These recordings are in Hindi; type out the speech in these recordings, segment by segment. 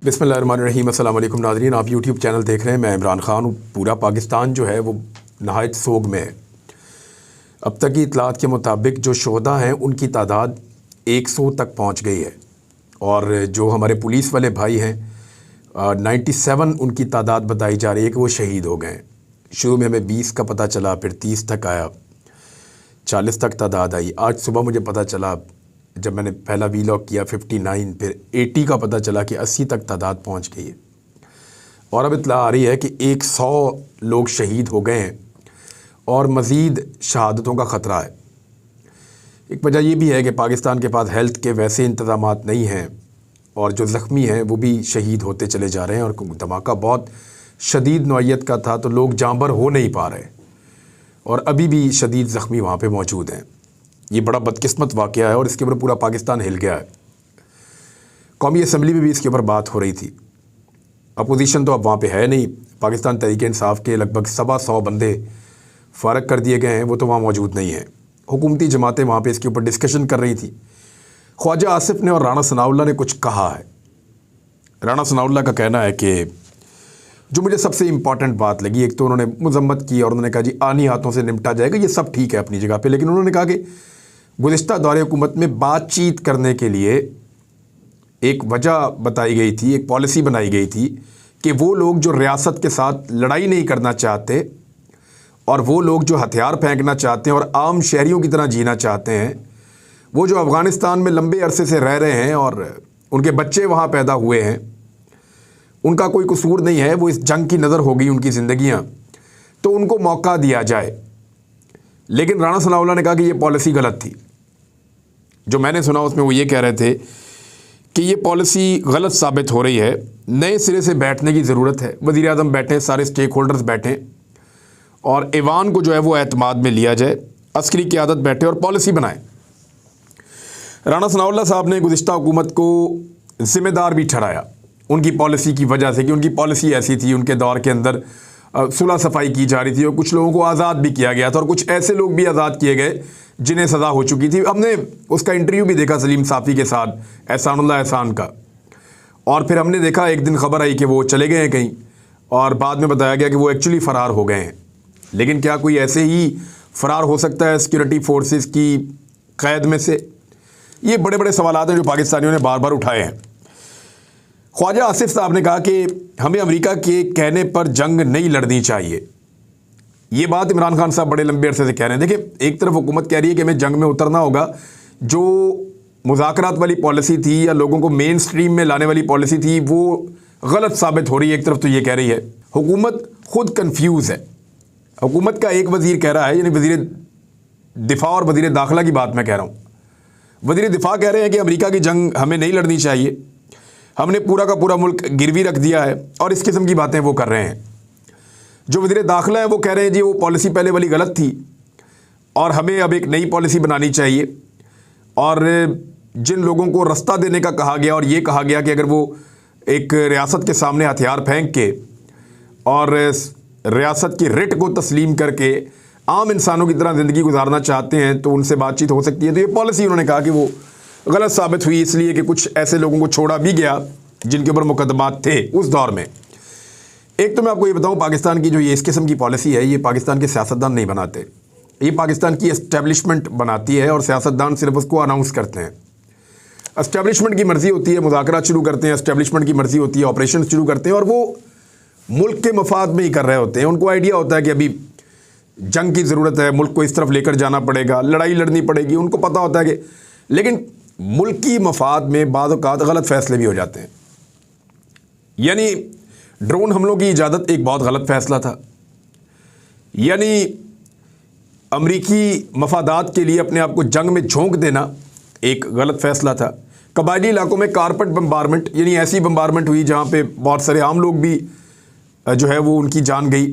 बिस्मिल्लाहिर्रहमानिर्रहीम। अस्सलाम वालेकुम नाज़रीन, आप यूट्यूब चैनल देख रहे हैं। मैं इमरान ख़ान हूँ। पूरा पाकिस्तान जो है वो नहायत सोग में है। अब तक की इतलात के मुताबिक जो शोहदा हैं उनकी तादाद 100 तक पहुँच गई है, और जो हमारे पुलिस वाले भाई हैं 97 उनकी तादाद बताई जा रही है कि वो शहीद हो गए हैं। शुरू में हमें 20 का पता चला, फिर 30 तक आया, 40 तक तादाद आई। आज सुबह मुझे पता चला, जब मैंने पहला वीलॉग किया 59, फिर 80 का पता चला कि 80 तक तादाद पहुंच गई है। और अब इत्तला आ रही है कि 100 लोग शहीद हो गए हैं और मज़ीद शहादतों का ख़तरा है। एक वजह यह भी है कि पाकिस्तान के पास हेल्थ के वैसे इंतज़ामात नहीं हैं, और जो ज़ख्मी हैं वो भी शहीद होते चले जा रहे हैं। और धमाका बहुत शदीद नौइयत का था, तो लोग जांबर हो नहीं पा रहे, और अभी भी शदीद ज़ख्मी वहाँ पे मौजूद हैं। ये बड़ा बदकिस्मत वाक़या है, और इसके ऊपर पूरा पाकिस्तान हिल गया है। कौमी असम्बली में भी इसके ऊपर बात हो रही थी। अपोजिशन तो अब वहाँ पे है नहीं। पाकिस्तान तहरीक-ए-इंसाफ के लगभग 125 बंदे फ़ारग कर दिए गए हैं, वो तो वहाँ मौजूद नहीं हैं। हुकूमती जमातें वहाँ पे इसके ऊपर डिस्कशन कर रही थी। ख्वाजा आसिफ ने और राना सनाउल्लाह ने कुछ कहा है। राना सनाउल्लाह का कहना है कि जो मुझे सबसे इम्पॉर्टेंट बात लगी, एक तो उन्होंने मजम्मत की और उन्होंने कहा जी आनी हाथों से निपटा जाएगा, ये सब ठीक है अपनी जगह पे, लेकिन उन्होंने कहा कि गुज़िश्ता दौरे हुकूमत में बातचीत करने के लिए एक वजह बताई गई थी, एक पॉलिसी बनाई गई थी कि वो लोग जो रियासत के साथ लड़ाई नहीं करना चाहते, और वो लोग जो हथियार फेंकना चाहते हैं और आम शहरियों की तरह जीना चाहते हैं, वो जो अफ़गानिस्तान में लंबे अरसे से रह रहे हैं और उनके बच्चे वहाँ पैदा हुए हैं, उनका कोई कसूर नहीं है, वो इस जंग की नज़र हो गई उनकी ज़िंदगियाँ, तो उनको मौका दिया जाए। लेकिन राना सनाउल्लाह ने कहा कि ये पॉलिसी गलत थी। जो मैंने सुना उसमें वो ये कह रहे थे कि ये पॉलिसी गलत साबित हो रही है, नए सिरे से बैठने की ज़रूरत है। वज़ीर आज़म बैठें, सारे स्टेक होल्डर्स बैठें, और ऐवान को जो है वो एतमाद में लिया जाए, अस्करी क़यादत बैठे और पॉलिसी बनाए। राना सनाउल्लाह साहब ने गुज़िश्ता हुकूमत को ज़िम्मेदार भी ठहराया उनकी पॉलिसी की वजह से, कि उनकी पॉलिसी ऐसी थी। उनके दौर के अंदर सुलह सफाई की जा रही थी, और कुछ लोगों को आज़ाद भी किया गया था, और कुछ ऐसे लोग भी आज़ाद किए गए जिन्हें सज़ा हो चुकी थी। हमने उसका इंटरव्यू भी देखा सलीम साफ़ी के साथ, एहसानुल्लाह एहसान का, और फिर हमने देखा एक दिन खबर आई कि वो चले गए हैं कहीं, और बाद में बताया गया कि वो एक्चुअली फ़रार हो गए हैं। लेकिन क्या कोई ऐसे ही फ़रार हो सकता है सिक्योरिटी फोर्सेस की क़ैद में से? ये बड़े बड़े सवालात हैं जो पाकिस्तानियों ने बार बार उठाए हैं। ख्वाजा आसिफ साहब ने कहा कि हमें अमेरिका के कहने पर जंग नहीं लड़नी चाहिए। ये बात इमरान खान साहब बड़े लंबे अरसे से कह रहे हैं। देखिए, एक तरफ हुकूमत कह रही है कि हमें जंग में उतरना होगा, जो मुज़ाकरात वाली पॉलिसी थी या लोगों को मेन स्ट्रीम में लाने वाली पॉलिसी थी, वो गलत साबित हो रही है। एक तरफ तो ये कह रही है, हुकूमत खुद कन्फ्यूज़ है। हुकूमत का एक वज़ीर कह रहा है, यानी वज़ीर दिफा और वज़ीर दाखिला की बात मैं कह रहा हूँ। वज़ीर दिफा कह रहे हैं कि अमेरिका की जंग हमें नहीं लड़नी चाहिए, हमने पूरा का पूरा मुल्क गिरवी रख दिया है, और इस किस्म की बातें वो कर रहे हैं। जो वज़ीर दाखिला है वो कह रहे हैं जी वो पॉलिसी पहले वाली गलत थी, और हमें अब एक नई पॉलिसी बनानी चाहिए। और जिन लोगों को रास्ता देने का कहा गया, और ये कहा गया कि अगर वो एक रियासत के सामने हथियार फेंक के और रियासत की रिट को तस्लीम करके आम इंसानों की तरह ज़िंदगी गुजारना चाहते हैं, तो उनसे बातचीत हो सकती है। तो ये पॉलिसी उन्होंने कहा कि वो गलत साबित हुई, इसलिए कि कुछ ऐसे लोगों को छोड़ा भी गया जिनके ऊपर मुकदमात थे उस दौर में। एक तो मैं आपको ये बताऊं, पाकिस्तान की जो ये इस किस्म की पॉलिसी है, ये पाकिस्तान के सियासतदान नहीं बनाते, ये पाकिस्तान की एस्टेब्लिशमेंट बनाती है, और सियासतदान सिर्फ उसको अनाउंस करते हैं। एस्टेब्लिशमेंट की मर्ज़ी होती है, मुज़ाकरात शुरू करते हैं, एस्टेब्लिशमेंट की मर्ज़ी होती है, ऑपरेशन शुरू करते हैं, और वो मुल्क के मफाद में ही कर रहे होते हैं। उनको आइडिया होता है कि अभी जंग की ज़रूरत है, मुल्क को इस तरफ लेकर जाना पड़ेगा, लड़ाई लड़नी पड़ेगी, उनको पता होता है कि, लेकिन मुल्की मफाद में बाद औक़ात गलत फ़ैसले भी हो जाते हैं। यानी ड्रोन हमलों की इजाज़त एक बहुत गलत फ़ैसला था, यानी अमरीकी मफादात के लिए अपने आप को जंग में झोंक देना एक गलत फ़ैसला था। कबायली इलाकों में कारपेट बम्बारमेंट, यानी ऐसी बम्बारमेंट हुई जहाँ पे बहुत सारे आम लोग भी जो है वो उनकी जान गई,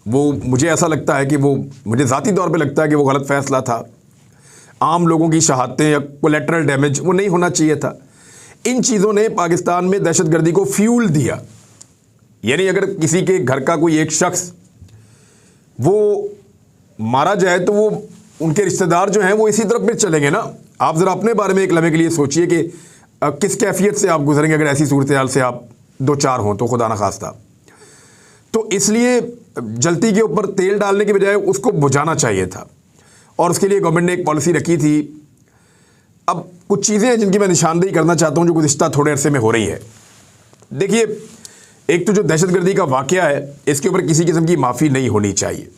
वो मुझे ऐसा लगता है कि वो, मुझे ज़ाती तौर पे लगता है कि वो गलत फ़ैसला था। आम लोगों की शहादतें या कोलेटरल डैमेज वो नहीं होना चाहिए था। इन चीज़ों ने पाकिस्तान में दहशतगर्दी को फ्यूल दिया। यानी अगर किसी के घर का कोई एक शख्स वो मारा जाए, तो वो उनके रिश्तेदार जो हैं वो इसी तरफ में चलेंगे ना। आप ज़रा अपने बारे में एक लम्हे के लिए सोचिए कि किस कैफियत से आप गुजरेंगे अगर ऐसी सूरत हाल से आप दो चार हों तो खुदा न खास्ता। तो इसलिए जलती के ऊपर तेल डालने के बजाय उसको बुझाना चाहिए था, और उसके लिए गवर्नमेंट ने एक पॉलिसी रखी थी। अब कुछ चीज़ें हैं जिनकी मैं निशानदेही करना चाहता हूं जो गुज़िश्ता थोड़े अरसे में हो रही है। देखिए, एक तो जो दहशतगर्दी का वाक़या है, इसके ऊपर किसी किस्म की माफ़ी नहीं होनी चाहिए।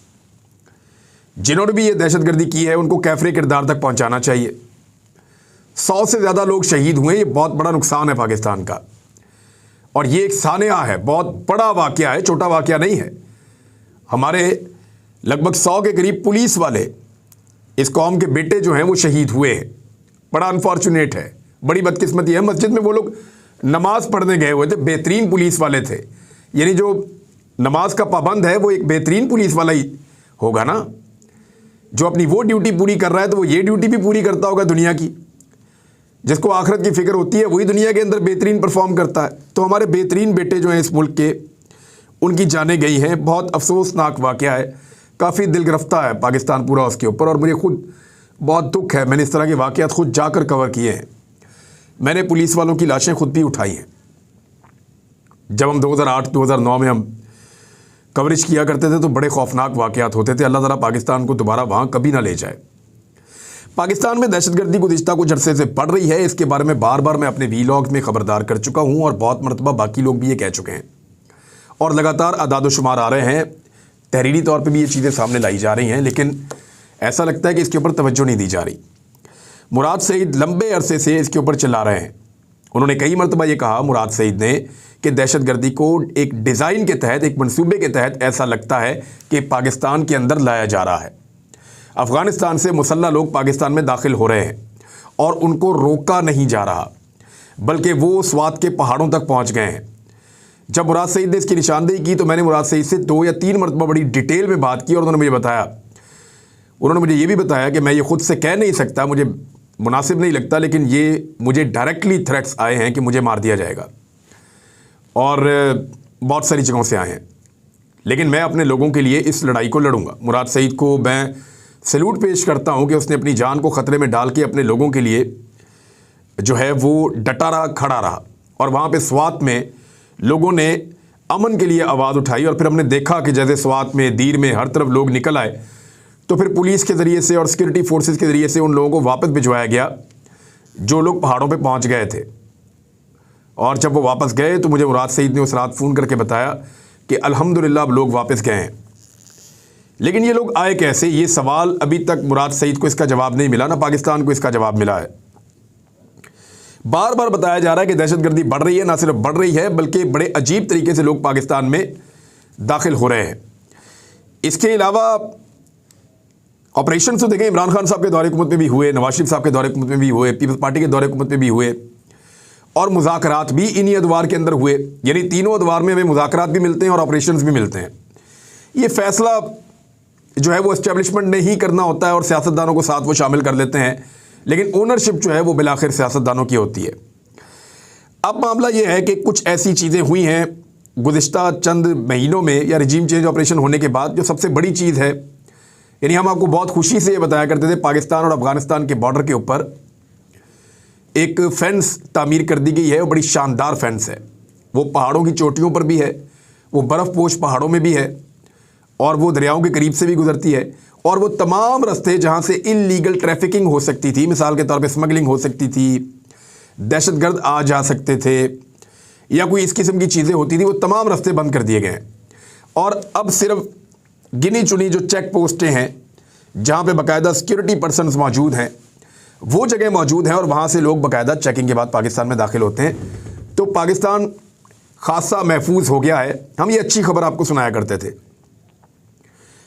जिन्होंने भी ये दहशतगर्दी की है उनको कैफरे किरदार तक पहुंचाना चाहिए। 100 से ज़्यादा लोग शहीद हुए, ये बहुत बड़ा नुकसान है पाकिस्तान का, और ये एक सानेहा है, बहुत बड़ा वाक़या है, छोटा वाक़या नहीं है। हमारे लगभग 100 के करीब पुलिस वाले इस कौम के बेटे जो हैं वो शहीद हुए हैं। बड़ा अनफॉर्चुनेट है, बड़ी बदकिस्मती है। मस्जिद में वो लोग नमाज पढ़ने गए हुए थे, बेहतरीन पुलिस वाले थे। यानी जो नमाज का पाबंद है वो एक बेहतरीन पुलिस वाला ही होगा ना, जो अपनी वो ड्यूटी पूरी कर रहा है तो वो ये ड्यूटी भी पूरी करता होगा दुनिया की। जिसको आखिरत की फ़िक्र होती है वही दुनिया के अंदर बेहतरीन परफॉर्म करता है। तो हमारे बेहतरीन बेटे जो हैं इस मुल्क के, उनकी जानें गई हैं। बहुत अफसोसनाक वाक़या है, काफ़ी दिलगिरफ्ता है पाकिस्तान पूरा उसके ऊपर, और मुझे खुद बहुत दुख है। मैंने इस तरह के वाक़यात खुद जाकर कवर किए हैं। मैंने पुलिस वालों की लाशें खुद भी उठाई हैं। जब हम 2008-2009 में हम कवरेज किया करते थे तो बड़े खौफनाक वाक़यात होते थे। अल्लाह ताला पाकिस्तान को दोबारा वहाँ कभी ना ले जाए। पाकिस्तान में दहशतगर्दी गुज़िश्ता कुछ अरसे से बढ़ रही है। इसके बारे में बार बार मैं अपने वीलॉग्स में ख़बरदार कर चुका हूँ, और बहुत मरतबा बाकी लोग भी ये कह चुके हैं, और लगातार अदाद-ओ-शुमार आ रहे हैं। तहरीरी तौर पर भी ये चीज़ें सामने लाई जा रही हैं, लेकिन ऐसा लगता है कि इसके ऊपर तवज्जो नहीं दी जा रही। मुराद सईद लंबे अरसे से इसके ऊपर चिल्ला रहे हैं। उन्होंने कई मरतबा ये कहा, मुराद सईद ने, कि दहशतगर्दी को एक डिज़ाइन के तहत, एक मंसूबे के तहत ऐसा लगता है कि पाकिस्तान के अंदर लाया जा रहा है। अफ़गानिस्तान से मुसल्लह लोग पाकिस्तान में दाखिल हो रहे हैं और उनको रोका नहीं जा रहा, बल्कि वो स्वात के पहाड़ों तक पहुँच गए हैं। जब मुराद सईद ने इसकी निशानदेही की तो मैंने मुराद सईद से 2 या 3 मरतबा बड़ी डिटेल में बात की, और उन्होंने मुझे ये भी बताया कि मैं ये ख़ुद से कह नहीं सकता, मुझे मुनासिब नहीं लगता, लेकिन ये मुझे डायरेक्टली थ्रेट्स आए हैं कि मुझे मार दिया जाएगा, और बहुत सारी जगहों से आए हैं। लेकिन मैं अपने लोगों के लिए इस लड़ाई को लड़ूंगा। मुराद सईद को मैं सैल्यूट पेश करता हूं कि उसने अपनी जान को ख़तरे में डाल के अपने लोगों के लिए जो है वो डटा रहा, खड़ा रहा, और वहाँ पे स्वात में लोगों ने अमन के लिए आवाज़ उठाई। और फिर हमने देखा कि जैसे स्वात में, दीर में, हर तरफ लोग निकल आए, तो फिर पुलिस के ज़रिए से और सिक्योरिटी फोर्सेस के ज़रिए से उन लोगों को वापस भिजवाया गया जो लोग पहाड़ों पे पहुंच गए थे। और जब वो वापस गए तो मुझे मुराद सईद ने उस रात फ़ोन करके बताया कि अल्हम्दुलिल्लाह अब लोग वापस गए हैं। लेकिन ये लोग आए कैसे, ये सवाल अभी तक मुराद सईद को इसका जवाब नहीं मिला, ना पाकिस्तान को इसका जवाब मिला है। बार बार बताया जा रहा है कि दहशतगर्दी बढ़ रही है, ना सिर्फ बढ़ रही है बल्कि बड़े अजीब तरीके से लोग पाकिस्तान में दाखिल हो रहे हैं। इसके अलावा ऑपरेशन तो देखें, इमरान खान साहब के दौरे हुकूमत में भी हुए, नवाज शरीफ साहब के दौरे हुकूमत में भी हुए, पीपल्स पार्टी के दौरे हुकूमत में भी हुए, और मुज़ाकरात भी इन्हीं अदवार के अंदर हुए। यानी तीनों अदवार में हमें मुज़ाकरात भी मिलते हैं और ऑपरेशंस भी मिलते हैं। ये फ़ैसला जो है वो इस्टेब्लिशमेंट ने ही करना होता है, और सियासतदानों को साथ वो शामिल कर लेते हैं, लेकिन ओनरशिप जो है वो बिलाखिर सियासतदानों की होती है। अब मामला ये है कि कुछ ऐसी चीज़ें हुई हैं गुज़िश्ता चंद महीनों में या रिजीम चेंज ऑपरेशन होने के बाद। जो सबसे बड़ी चीज़ है, यानी हम आपको बहुत खुशी से ये बताया करते थे, पाकिस्तान और अफ़गानिस्तान के बॉर्डर के ऊपर एक फेंस तामीर कर दी गई है। वो बड़ी शानदार फेंस है, वो पहाड़ों की चोटियों पर भी है, वो बर्फ़पोश पहाड़ों में भी है, और वो दरियाओं के करीब से भी गुजरती है। और वो तमाम रास्ते जहाँ से इल्लीगल ट्रैफिकिंग हो सकती थी, मिसाल के तौर पे स्मगलिंग हो सकती थी, दहशतगर्द आ जा सकते थे, या कोई इस किस्म की चीज़ें होती थी, वो तमाम रास्ते बंद कर दिए गए हैं। और अब सिर्फ गिनी चुनी जो चेक पोस्टें हैं जहाँ पे बाकायदा सिक्योरिटी पर्सनस मौजूद हैं, वो जगह मौजूद हैं, और वहाँ से लोग बाकायदा चेकिंग के बाद पाकिस्तान में दाखिल होते हैं। तो पाकिस्तान खासा महफूज हो गया है। हम ये अच्छी खबर आपको सुनाया करते थे,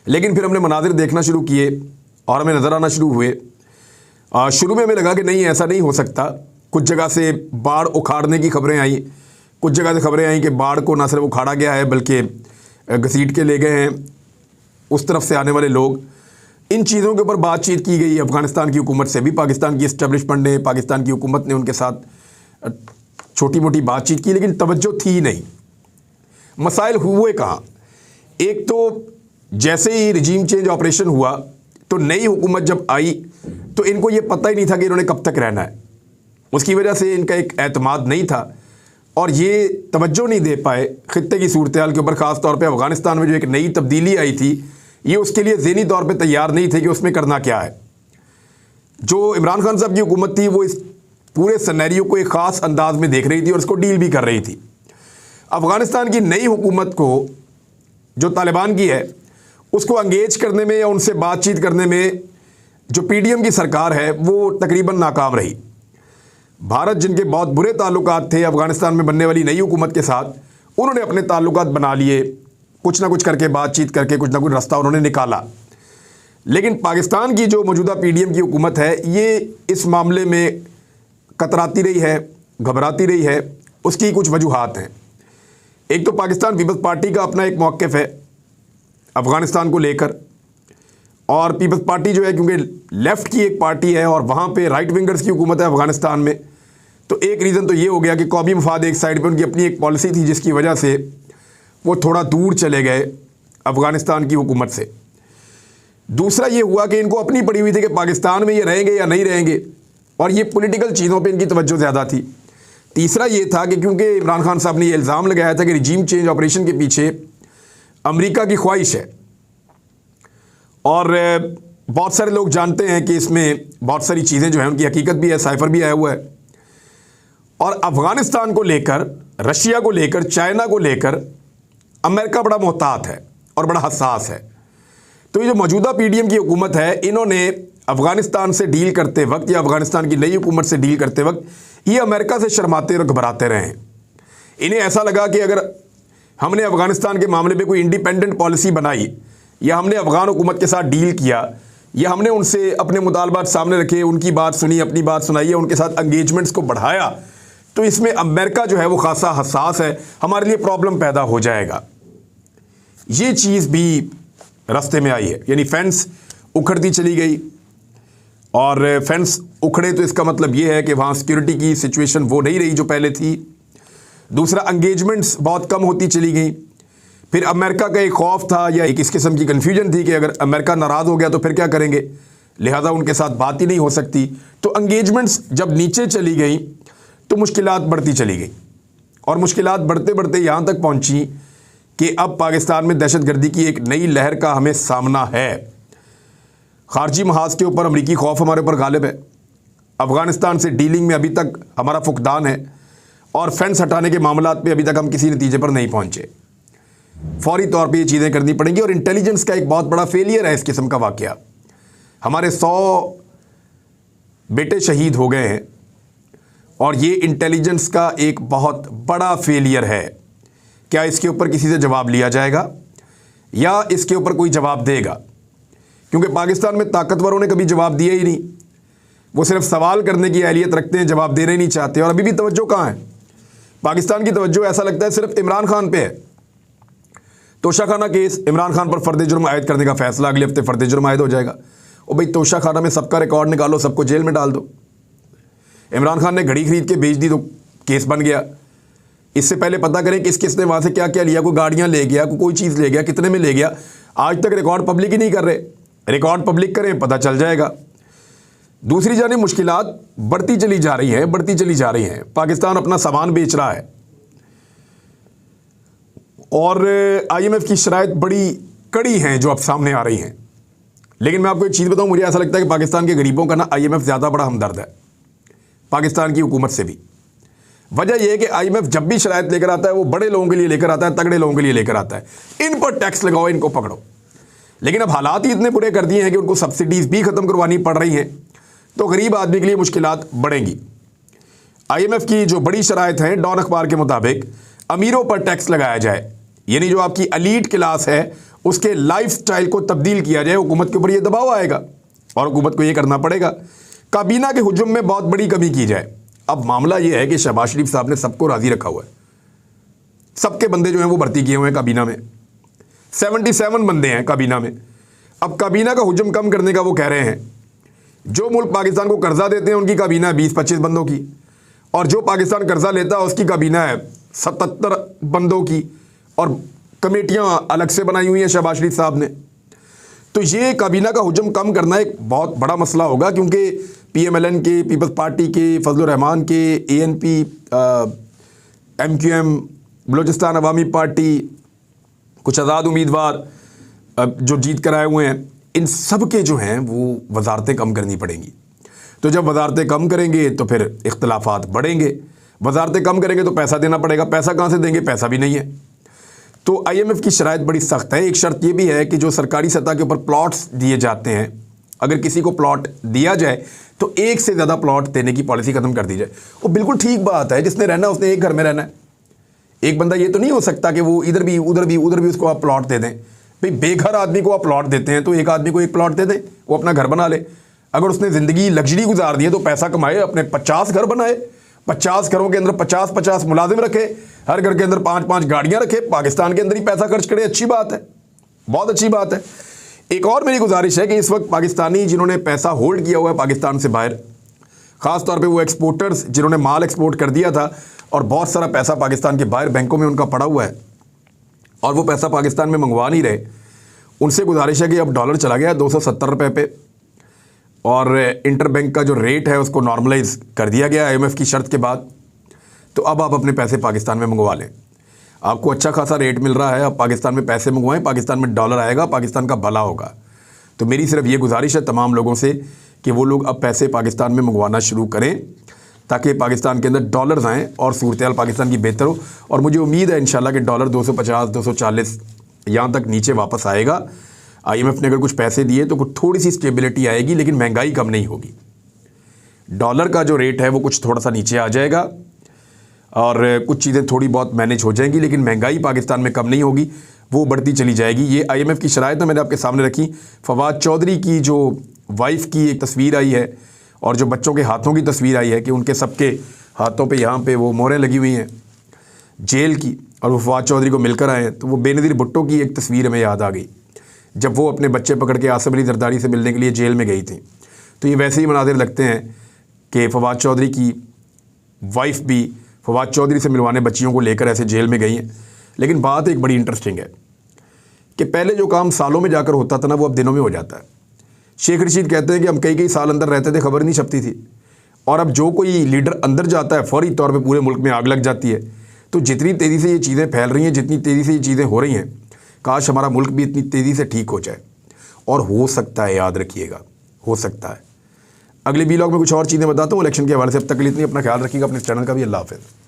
लेकिन फिर हमने मनाजिर देखना शुरू किए और हमें नज़र आना शुरू हुए। शुरू में हमें लगा कि नहीं, ऐसा नहीं हो सकता। कुछ जगह से बाढ़ उखाड़ने की खबरें आई, कुछ जगह से खबरें आई कि बाढ़ को ना सिर्फ उखाड़ा गया है बल्कि घसीट के ले गए हैं उस तरफ से आने वाले लोग। इन चीज़ों के ऊपर बातचीत की गई अफ़गानिस्तान की हुकूमत से भी। पाकिस्तान की इस्टेब्लिशमेंट ने, पाकिस्तान की हुकूमत ने उनके साथ छोटी मोटी बातचीत की, लेकिन तवज्जो थी नहीं। मसाइल हुए कहाँ? एक तो जैसे ही रिजीम चेंज ऑपरेशन हुआ तो नई हुकूमत जब आई तो इनको ये पता ही नहीं था कि इन्होंने कब तक रहना है। उसकी वजह से इनका एक एतमाद नहीं था। और ये तवज्जो नहीं दे पाए खित्ते की सूरत हाल के ऊपर, ख़ास तौर पे अफ़गानिस्तान में जो एक नई तब्दीली आई थी, ये उसके लिए ज़हनी तौर पे तैयार नहीं थे कि उसमें करना क्या है। जो इमरान खान साहब की हुकूमत थी वो इस पूरे सिनेरियो को एक ख़ास अंदाज में देख रही थी और उसको डील भी कर रही थी। अफ़गानिस्तान की नई हुकूमत को जो तालिबान की है उसको अंगेज करने में या उनसे बातचीत करने में जो पीडीएम की सरकार है वो तकरीबन नाकाम रही। भारत जिनके बहुत बुरे ताल्लुकात थे अफ़गानिस्तान में बनने वाली नई हुकूमत के साथ, उन्होंने अपने ताल्लुकात बना लिए, कुछ ना कुछ करके बातचीत करके कुछ ना कुछ रास्ता उन्होंने निकाला। लेकिन पाकिस्तान की जो मौजूदा पीडीएम की हुकूमत है ये इस मामले में कतराती रही है, घबराती रही है। उसकी कुछ वजूहात हैं। एक तो पाकिस्तान पीपल्स पार्टी का अपना एक मौक़िफ़ है अफ़गानिस्तान को लेकर, और पीपल्स पार्टी जो है क्योंकि लेफ़्ट की एक पार्टी है और वहाँ पे राइट विंगर्स की हुकूमत है अफ़गानिस्तान में, तो एक रीज़न तो ये हो गया कि कौमी मफाद एक साइड पे, उनकी अपनी एक पॉलिसी थी जिसकी वजह से वो थोड़ा दूर चले गए अफ़गानिस्तान की हुकूमत से। दूसरा ये हुआ कि इनको अपनी पड़ी हुई थी कि पाकिस्तान में ये रहेंगे या नहीं रहेंगे, और ये पॉलिटिकल चीज़ों पे इनकी तवज्जो ज़्यादा थी। तीसरा ये था कि क्योंकि इमरान खान साहब ने ये इल्ज़ाम लगाया था कि रिजीम चेंज ऑपरेशन के पीछे अमेरिका की ख्वाहिश है, और बहुत सारे लोग जानते हैं कि इसमें बहुत सारी चीज़ें जो हैं उनकी हकीकत भी है, साइफर भी आया हुआ है। और अफ़गानिस्तान को लेकर, रशिया को लेकर, चाइना को लेकर अमेरिका बड़ा मोहतात है और बड़ा हसास है। तो ये जो मौजूदा पीडीएम की हुकूमत है, इन्होंने अफ़गानिस्तान से डील करते वक्त या अफ़गानिस्तान की नई हुकूमत से डील करते वक्त ये अमेरिका से शर्माते और घबराते रहे हैं। इन्हें ऐसा लगा कि अगर हमने अफ़गानिस्तान के मामले में कोई इंडिपेंडेंट पॉलिसी बनाई, या हमने अफ़गान हुकूमत के साथ डील किया, या हमने उनसे अपने मुतालबात सामने रखे, उनकी बात सुनी, अपनी बात सुनाई, या उनके साथ एंगेजमेंट्स को बढ़ाया, तो इसमें अमेरिका जो है वो खासा हसास है, हमारे लिए प्रॉब्लम पैदा हो जाएगा। ये चीज़ भी रास्ते में आई है, यानी फेंस उखड़ती चली गई। और फेंस उखड़े तो इसका मतलब ये है कि वहाँ सिक्योरिटी की सिचुएशन वो नहीं रही जो पहले थी। दूसरा, एंगेजमेंट्स बहुत कम होती चली गई। फिर अमेरिका का एक खौफ था या एक इस किस्म की कन्फ्यूजन थी कि अगर अमेरिका नाराज़ हो गया तो फिर क्या करेंगे, लिहाजा उनके साथ बात ही नहीं हो सकती। तो एंगेजमेंट्स जब नीचे चली गई तो मुश्किलात बढ़ती चली गई, और मुश्किलात बढ़ते बढ़ते यहाँ तक पहुँची कि अब पाकिस्तान में दहशतगर्दी की एक नई लहर का हमें सामना है। खारजी महाज के ऊपर अमरीकी खौफ हमारे ऊपर गालिब है। अफ़गानिस्तान से डीलिंग में अभी तक हमारा फुकदान है, और फेंस हटाने के मामलात पे अभी तक हम किसी नतीजे पर नहीं पहुँचे। फौरी तौर पे ये चीज़ें करनी पड़ेंगी, और इंटेलिजेंस का एक बहुत बड़ा फेलियर है इस किस्म का वाक़या। हमारे 100 बेटे शहीद हो गए हैं, और ये इंटेलिजेंस का एक बहुत बड़ा फेलियर है। क्या इसके ऊपर किसी से जवाब लिया जाएगा, या इसके ऊपर कोई जवाब देगा? क्योंकि पाकिस्तान में ताकतवरों ने कभी जवाब दिया ही नहीं, वो सिर्फ सवाल करने की अहलियत रखते हैं, जवाब देना ही नहीं चाहते। और अभी भी तवज्जो कहाँ है? पाकिस्तान की तवज्जो ऐसा लगता है सिर्फ इमरान खान पे है। तोशाखाना केस, इमरान खान पर फ़र्द जुर्म आयद करने का फैसला, अगले हफ्ते फ़र्द जुर्म आयद हो जाएगा। और भाई तोशाखाना में सबका रिकॉर्ड निकालो, सबको जेल में डाल दो। इमरान खान ने घड़ी खरीद के बेच दी तो केस बन गया। इससे पहले पता करें किस किस ने वहाँ से क्या क्या लिया, कोई गाड़ियाँ ले गया, कोई चीज़ ले गया, कितने में ले गया। आज तक रिकॉर्ड पब्लिक ही नहीं कर रहे। रिकॉर्ड पब्लिक करें, पता चल जाएगा। दूसरी जानिब मुश्किलात बढ़ती चली जा रही हैं, बढ़ती चली जा रही हैं। पाकिस्तान अपना सामान बेच रहा है, और IMF की शराइत बड़ी कड़ी हैं जो अब सामने आ रही हैं। लेकिन मैं आपको एक चीज़ बताऊं, मुझे ऐसा लगता है कि पाकिस्तान के गरीबों का ना IMF ज़्यादा बड़ा हमदर्द है पाकिस्तान की हुकूमत से भी। वजह यह है कि IMF जब भी शराइत लेकर आता है वो बड़े लोगों के लिए लेकर आता है, तगड़े लोगों के लिए लेकर आता है। इन पर टैक्स लगाओ, इनको पकड़ो। लेकिन अब हालात ही इतने बुरे कर दिए हैं कि उनको सब्सिडीज़ भी ख़त्म करवानी पड़ रही हैं, तो गरीब आदमी के लिए मुश्किलात बढ़ेंगी। IMF की जो बड़ी शराइत हैं, डॉन अखबार के मुताबिक अमीरों पर टैक्स लगाया जाए, यानी जो आपकी एलीट क्लास है उसके लाइफस्टाइल को तब्दील किया जाए। हुकूमत के ऊपर ये दबाव आएगा और हुकूमत को ये करना पड़ेगा। काबीना के हुजूम में बहुत बड़ी कमी की जाए। अब मामला ये है कि शहबाज शरीफ साहब ने सबको राज़ी रखा हुआ है, सबके बंदे जो हैं वो भर्ती किए हुए हैं काबीना में। 77 बंदे हैं काबीना में। अब काबीना का हुजूम कम करने का वो कह रहे हैं। जो मुल्क पाकिस्तान को कर्जा देते हैं उनकी काबीना है 20-25 बंदों की, और जो पाकिस्तान कर्जा लेता है उसकी काबीना है 77 बंदों की, और कमेटियां अलग से बनाई हुई हैं शहबाज शरीफ साहब ने। तो ये काबीना का हुजूम कम करना एक बहुत बड़ा मसला होगा, क्योंकि PMLN के, पीपल्स पार्टी के, फजलुर रहमान के, ANP, MQM, बलूचिस्तान अवामी पार्टी, कुछ आज़ाद उम्मीदवार जो जीत कर आए हुए हैं, इन सब के जो हैं वो वजारतें कम करनी पड़ेंगी। तो जब वजारतें कम करेंगे तो फिर इख्तलाफात बढ़ेंगे, वजारतें कम करेंगे तो पैसा देना पड़ेगा, पैसा कहाँ से देंगे, पैसा भी नहीं है। तो IMF की शराइत बड़ी सख्त है। एक शर्त ये भी है कि जो सरकारी सतह के ऊपर प्लॉट्स दिए जाते हैं, अगर किसी को प्लॉट दिया जाए तो एक से ज़्यादा प्लॉट देने की पॉलिसी ख़त्म कर दी जाए। वो बिल्कुल ठीक बात है, जिसने रहना उसने एक घर में रहना है। एक बंदा ये तो नहीं हो सकता कि वो इधर भी उधर भी उधर भी उसको आप प्लॉट दे दें। भाई बेघर आदमी को आप प्लॉट देते हैं तो एक आदमी को एक प्लॉट दे दें, वो अपना घर बना ले। अगर उसने ज़िंदगी लग्जरी गुजार दी है तो पैसा कमाए, अपने 50 घर बनाए, 50 घरों के अंदर 50-50 मुलाजिम रखे, हर घर के अंदर 5-5 गाड़ियाँ रखे, पाकिस्तान के अंदर ही पैसा खर्च करे। अच्छी बात है, बहुत अच्छी बात है। एक और मेरी गुजारिश है कि इस वक्त पाकिस्तानी जिन्होंने पैसा होल्ड किया हुआ है पाकिस्तान से बाहर, ख़ास तौर पे वो एक्सपोर्टर्स जिन्होंने माल एक्सपोर्ट कर दिया था और बहुत सारा पैसा पाकिस्तान के बाहर बैंकों में उनका पड़ा हुआ है और वो पैसा पाकिस्तान में मंगवा नहीं रहे, उनसे गुजारिश है कि अब डॉलर चला गया 270 रुपये पे और इंटर बैंक का जो रेट है उसको नॉर्मलाइज कर दिया गया IMF की शर्त के बाद। तो अब आप अपने पैसे पाकिस्तान में मंगवा लें, आपको अच्छा खासा रेट मिल रहा है, आप पाकिस्तान में पैसे मंगवाएं, पाकिस्तान में डॉलर आएगा, पाकिस्तान का भला होगा। तो मेरी सिर्फ ये गुजारिश है तमाम लोगों से कि वो लोग अब पैसे पाकिस्तान में मंगवाना शुरू करें ताकि पाकिस्तान के अंदर डॉलर्स आएँ और सूरत-ए-हाल पाकिस्तान की बेहतर हो। और मुझे उम्मीद है इंशाल्लाह कि डॉलर 250-240 यहाँ तक नीचे वापस आएगा। IMF ने अगर कुछ पैसे दिए तो कुछ थोड़ी सी स्टेबिलिटी आएगी, लेकिन महंगाई कम नहीं होगी। डॉलर का जो रेट है वो कुछ थोड़ा सा नीचे आ जाएगा और कुछ चीज़ें थोड़ी बहुत मैनेज हो जाएंगी, लेकिन महंगाई पाकिस्तान में कम नहीं होगी, वो बढ़ती चली जाएगी। ये IMF की शराइत है, मैंने आपके सामने रखी। फवाद चौधरी की जो वाइफ की एक तस्वीर आई है और जो बच्चों के हाथों की तस्वीर आई है कि उनके सबके हाथों पे यहाँ पे वो मोहरें लगी हुई हैं जेल की, और वो फवाद चौधरी को मिलकर आए हैं। तो वो बेनज़ीर भुट्टो की एक तस्वीर हमें याद आ गई जब वो अपने बच्चे पकड़ के आसिफ अली जरदारी से मिलने के लिए जेल में गई थी। तो ये वैसे ही मनाज़िर लगते हैं कि फवाद चौधरी की वाइफ भी फवाद चौधरी से मिलवाने बच्चियों को लेकर ऐसे जेल में गई हैं। लेकिन बात एक बड़ी इंटरेस्टिंग है कि पहले जो काम सालों में जाकर होता था ना, वो अब दिनों में हो जाता है। शेख रशीद कहते हैं कि हम कई साल अंदर रहते थे, खबर नहीं छपती थी, और अब जो कोई लीडर अंदर जाता है फौरी तौर पे पूरे मुल्क में आग लग जाती है। तो जितनी तेज़ी से ये चीज़ें फैल रही हैं, जितनी तेज़ी से ये चीज़ें हो रही हैं, काश हमारा मुल्क भी इतनी तेज़ी से ठीक हो जाए। और हो सकता है, याद रखिएगा, हो सकता है। अगले व्लॉग में कुछ और चीज़ें बताता हूँ इलेक्शन के हवाले से। अब तक के लिए इतनी, अपना ख्याल रखिएगा, अपने चैनल का भी। अल्लाह हाफ़िज़।